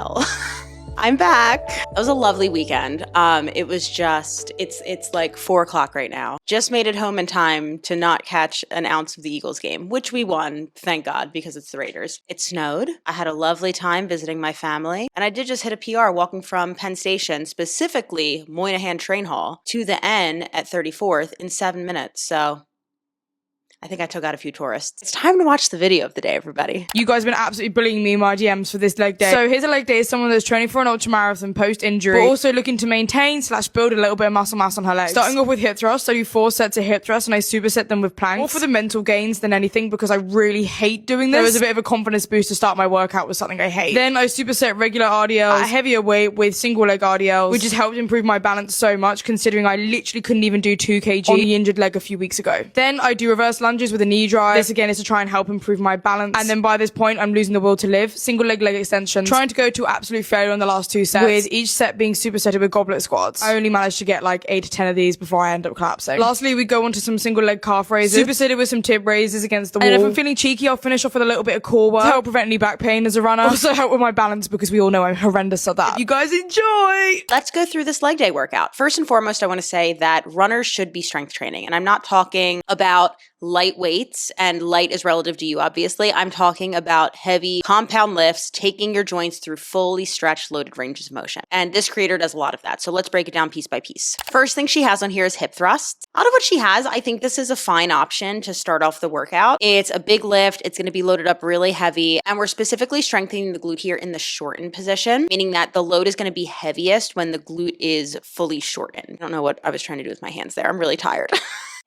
while. I'm back. It was a lovely weekend. It was just, it's like 4 o'clock right now. Just made it home in time to not catch an ounce of the Eagles game, which we won, thank God, because it's the Raiders. It snowed. I had a lovely time visiting my family, and I did just hit a PR walking from Penn Station, specifically Moynihan Train Hall, to the N at 34th in 7 minutes. So I think I took out a few tourists. It's time to watch the video of the day, everybody. You guys have been absolutely bullying me in my DMs for this leg day. So here's a leg day is someone that's training for an ultramarathon post-injury, but also looking to maintain / build a little bit of muscle mass on her legs. Starting off with hip thrust, I do 4 sets of hip thrust and I superset them with planks. More for the mental gains than anything because I really hate doing this. There was a bit of a confidence boost to start my workout with something I hate. Then I superset regular RDLs at a heavier weight with single leg RDLs, which has helped improve my balance so much considering I literally couldn't even do 2 kg on the injured leg a few weeks ago. Then I do reverse lunges with a knee drive. This again is to try and help improve my balance. And then by this point, I'm losing the will to live. Single leg extensions. Trying to go to absolute failure on the last 2 sets, with each set being supersetted with goblet squats. I only managed to get like 8 to 10 of these before I end up collapsing. Lastly, we go on to some single leg calf raises. Supersetted with some tib raises against the wall. And if I'm feeling cheeky, I'll finish off with a little bit of core work to help prevent any back pain as a runner. Also help with my balance because we all know I'm horrendous at that. You guys enjoy! Let's go through this leg day workout. First and foremost, I want to say that runners should be strength training. And I'm not talking about light weights, and light is relative to you, obviously. I'm talking about heavy compound lifts, taking your joints through fully stretched, loaded ranges of motion. And this creator does a lot of that. So let's break it down piece by piece. First thing she has on here is hip thrusts. Out of what she has, I think this is a fine option to start off the workout. It's a big lift. It's going to be loaded up really heavy. And we're specifically strengthening the glute here in the shortened position, meaning that the load is going to be heaviest when the glute is fully shortened. I don't know what I was trying to do with my hands there. I'm really tired.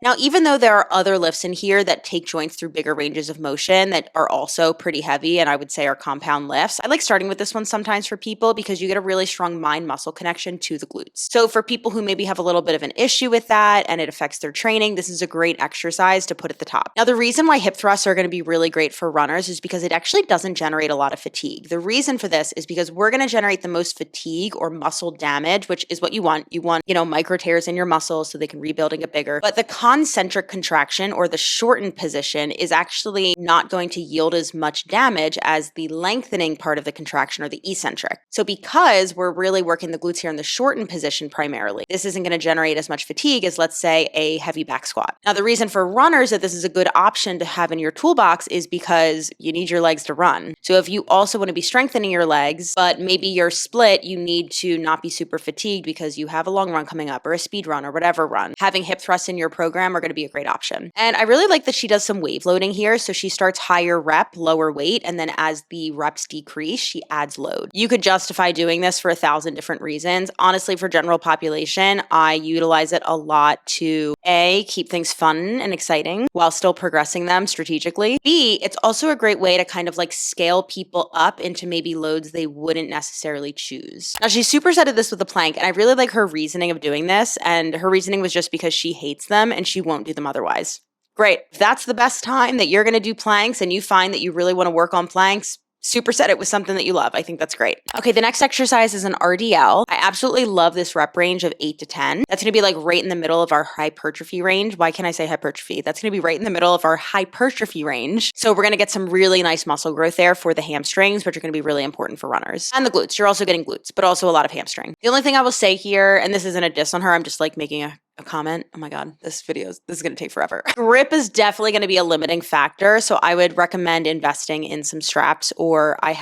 Now, even though there are other lifts in here that take joints through bigger ranges of motion that are also pretty heavy and I would say are compound lifts, I like starting with this one sometimes for people because you get a really strong mind-muscle connection to the glutes. So for people who maybe have a little bit of an issue with that and it affects their training, this is a great exercise to put at the top. Now, the reason why hip thrusts are going to be really great for runners is because it actually doesn't generate a lot of fatigue. The reason for this is because we're going to generate the most fatigue or muscle damage, which is what you want. You want, micro tears in your muscles so they can rebuild and get bigger. But the concentric contraction or the shortened position is actually not going to yield as much damage as the lengthening part of the contraction or the eccentric. So because we're really working the glutes here in the shortened position primarily, this isn't going to generate as much fatigue as, let's say, a heavy back squat. Now, the reason for runners that this is a good option to have in your toolbox is because you need your legs to run. So if you also want to be strengthening your legs, but maybe you're split, you need to not be super fatigued because you have a long run coming up or a speed run or whatever run, having hip thrusts in your program are going to be a great option. And I really like that she does some wave loading here. So she starts higher rep, lower weight, and then as the reps decrease, she adds load. You could justify doing this for 1,000 different reasons. Honestly, for general population, I utilize it a lot to A, keep things fun and exciting while still progressing them strategically. B, it's also a great way to kind of like scale people up into maybe loads they wouldn't necessarily choose. Now, she supersetted this with a plank, and I really like her reasoning of doing this. And her reasoning was just because she hates them and she won't do them otherwise. Great. If that's the best time that you're going to do planks and you find that you really want to work on planks, superset it with something that you love. I think that's great. Okay, the next exercise is an RDL. I absolutely love this rep range of 8 to 10. That's going to be like right in the middle of our hypertrophy range. Why can't I say hypertrophy? That's going to be right in the middle of our hypertrophy range. So we're going to get some really nice muscle growth there for the hamstrings, which are going to be really important for runners. And the glutes. You're also getting glutes, but also a lot of hamstring. The only thing I will say here, and this isn't a diss on her, I'm just like making a comment. Oh my God, this is going to take forever. Grip is definitely going to be a limiting factor. So I would recommend investing in some straps, or I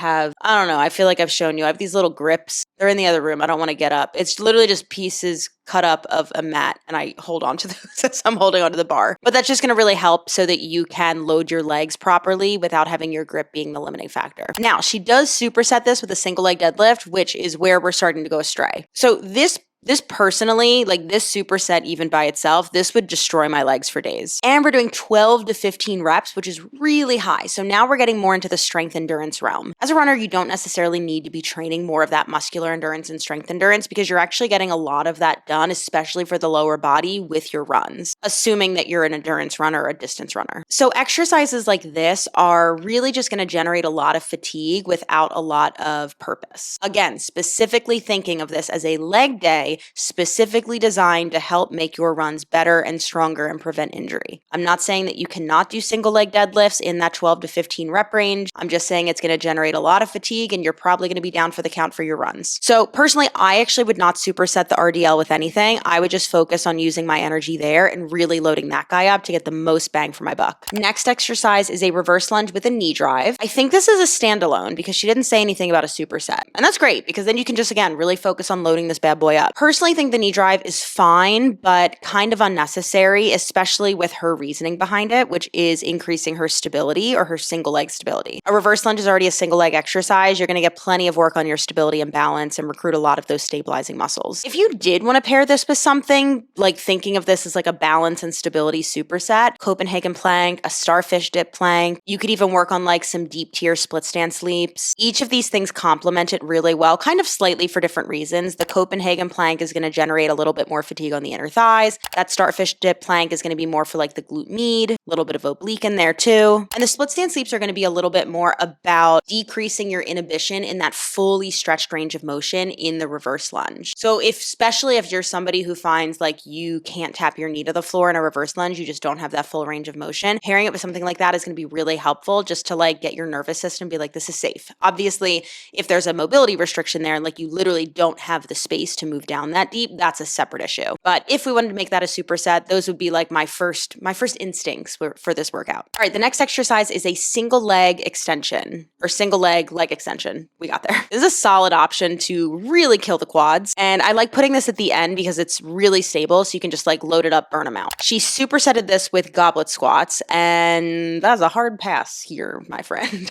feel like I've shown you, I have these little grips. They're in the other room. I don't want to get up. It's literally just pieces cut up of a mat and I hold on to those as I'm holding onto the bar. But that's just going to really help so that you can load your legs properly without having your grip being the limiting factor. Now, she does superset this with a single leg deadlift, which is where we're starting to go astray. So this personally, like this superset even by itself, this would destroy my legs for days. And we're doing 12 to 15 reps, which is really high. So now we're getting more into the strength endurance realm. As a runner, you don't necessarily need to be training more of that muscular endurance and strength endurance because you're actually getting a lot of that done, especially for the lower body with your runs, assuming that you're an endurance runner or a distance runner. So exercises like this are really just going to generate a lot of fatigue without a lot of purpose. Again, specifically thinking of this as a leg day day specifically designed to help make your runs better and stronger and prevent injury. I'm not saying that you cannot do single leg deadlifts in that 12 to 15 rep range. I'm just saying it's going to generate a lot of fatigue and you're probably going to be down for the count for your runs. So personally, I actually would not superset the RDL with anything. I would just focus on using my energy there and really loading that guy up to get the most bang for my buck. Next exercise is a reverse lunge with a knee drive. I think this is a standalone because she didn't say anything about a superset. And that's great because then you can just, again, really focus on loading this bad boy up. Personally, think the knee drive is fine, but kind of unnecessary, especially with her reasoning behind it, which is increasing her stability or her single leg stability. A reverse lunge is already a single leg exercise. You're going to get plenty of work on your stability and balance and recruit a lot of those stabilizing muscles. If you did want to pair this with something, like thinking of this as like a balance and stability superset, Copenhagen plank, a starfish dip plank, you could even work on like some deep tier split stance leaps. Each of these things complement it really well, kind of slightly for different reasons. The Copenhagen plank is going to generate a little bit more fatigue on the inner thighs. That starfish dip plank is going to be more for like the glute med, a little bit of oblique in there too. And the split stance leaps are going to be a little bit more about decreasing your inhibition in that fully stretched range of motion in the reverse lunge. So especially if you're somebody who finds like you can't tap your knee to the floor in a reverse lunge, you just don't have that full range of motion, pairing it with something like that is going to be really helpful just to like get your nervous system be like, this is safe. Obviously, if there's a mobility restriction there and like you literally don't have the space to move down that deep, that's a separate issue. But if we wanted to make that a superset, those would be like my first instincts for this workout. All right, the next exercise is a single leg extension or single leg extension. We got there. This is a solid option to really kill the quads. And I like putting this at the end because it's really stable. So you can just like load it up, burn them out. She supersetted this with goblet squats. And that was a hard pass here, my friend.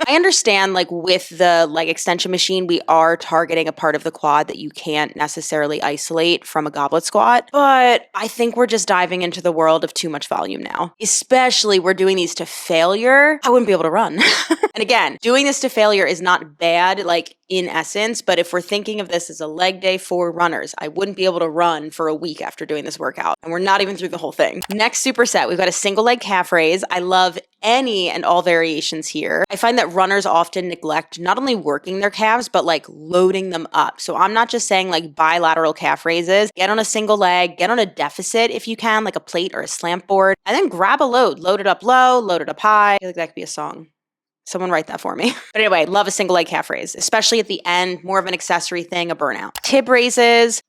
I understand like with the leg extension machine, we are targeting a part of the quad that you can't necessarily isolate from a goblet squat, but I think we're just diving into the world of too much volume now. Especially we're doing these to failure. I wouldn't be able to run. And again, doing this to failure is not bad, like in essence, but if we're thinking of this as a leg day for runners, I wouldn't be able to run for a week after doing this workout. And we're not even through the whole thing. Next superset, we've got a single leg calf raise. I love any and all variations here. I find that runners often neglect not only working their calves, but like loading them up. So I'm not just saying like bilateral calf raises, get on a single leg, get on a deficit if you can, like a plate or a slant board, and then grab a load, load it up low, load it up high. I feel like that could be a song. Someone write that for me. But anyway, love a single leg calf raise, especially at the end, more of an accessory thing, a burnout. Tib raises.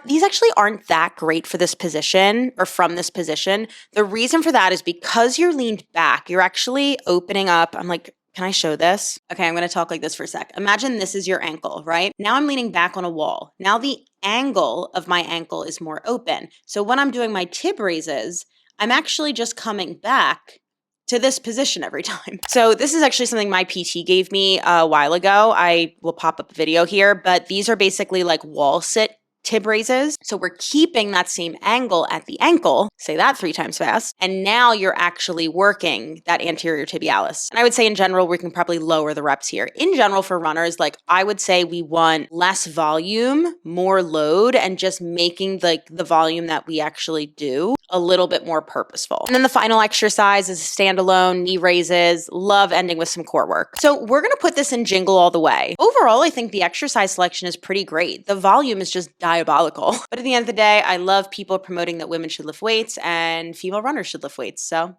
These actually aren't that great for this position or from this position. The reason for that is because you're leaned back, you're actually opening up. I'm like, can I show this? Okay, I'm going to talk like this for a sec. Imagine this is your ankle, right? Now I'm leaning back on a wall. Now the angle of my ankle is more open. So when I'm doing my tib raises, I'm actually just coming back to this position every time. So this is actually something my PT gave me a while ago. I will pop up a video here, but these are basically like wall sit tib raises. So we're keeping that same angle at the ankle, say that 3 times fast, and now you're actually working that anterior tibialis. And I would say in general, we can probably lower the reps here. In general for runners, like I would say we want less volume, more load, and just making like the volume that we actually do a little bit more purposeful. And then the final exercise is standalone knee raises. Love ending with some core work. So we're going to put this in jingle all the way. Overall, I think the exercise selection is pretty great. The volume is just diabolical. But at the end of the day, I love people promoting that women should lift weights and female runners should lift weights. So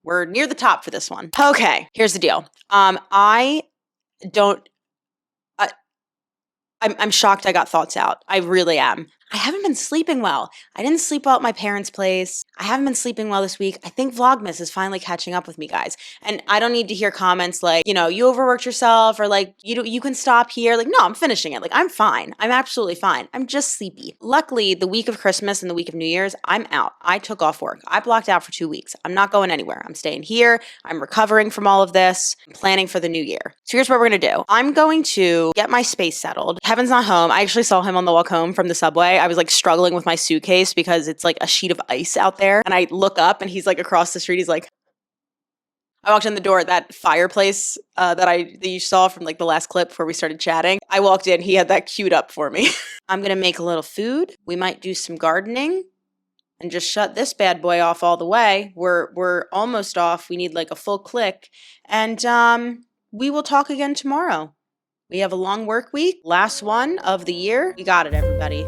we're near the top for this one. Okay, here's the deal. I'm shocked I got thoughts out. I really am. I haven't been sleeping well. I didn't sleep well at my parents' place. I haven't been sleeping well this week. I think VLOGMAS is finally catching up with me, guys. And I don't need to hear comments like, you know, you overworked yourself or like, you can stop here. Like, no, I'm finishing it. Like, I'm fine. I'm absolutely fine. I'm just sleepy. Luckily, the week of Christmas and the week of New Year's, I'm out. I took off work. I blocked out for 2 weeks. I'm not going anywhere. I'm staying here. I'm recovering from all of this. I'm planning for the new year. So here's what we're going to do. I'm going to get my space settled. Kevin's not home. I actually saw him on the walk home from the subway. I was like struggling with my suitcase because it's like a sheet of ice out there. And I look up and he's like across the street. He's like, I walked in the door at that fireplace that you saw from like the last clip before we started chatting. I walked in, he had that queued up for me. I'm going to make a little food. We might do some gardening and just shut this bad boy off all the way. We're almost off. We need like a full click. And we will talk again tomorrow. We have a long work week, last one of the year. You got it, everybody.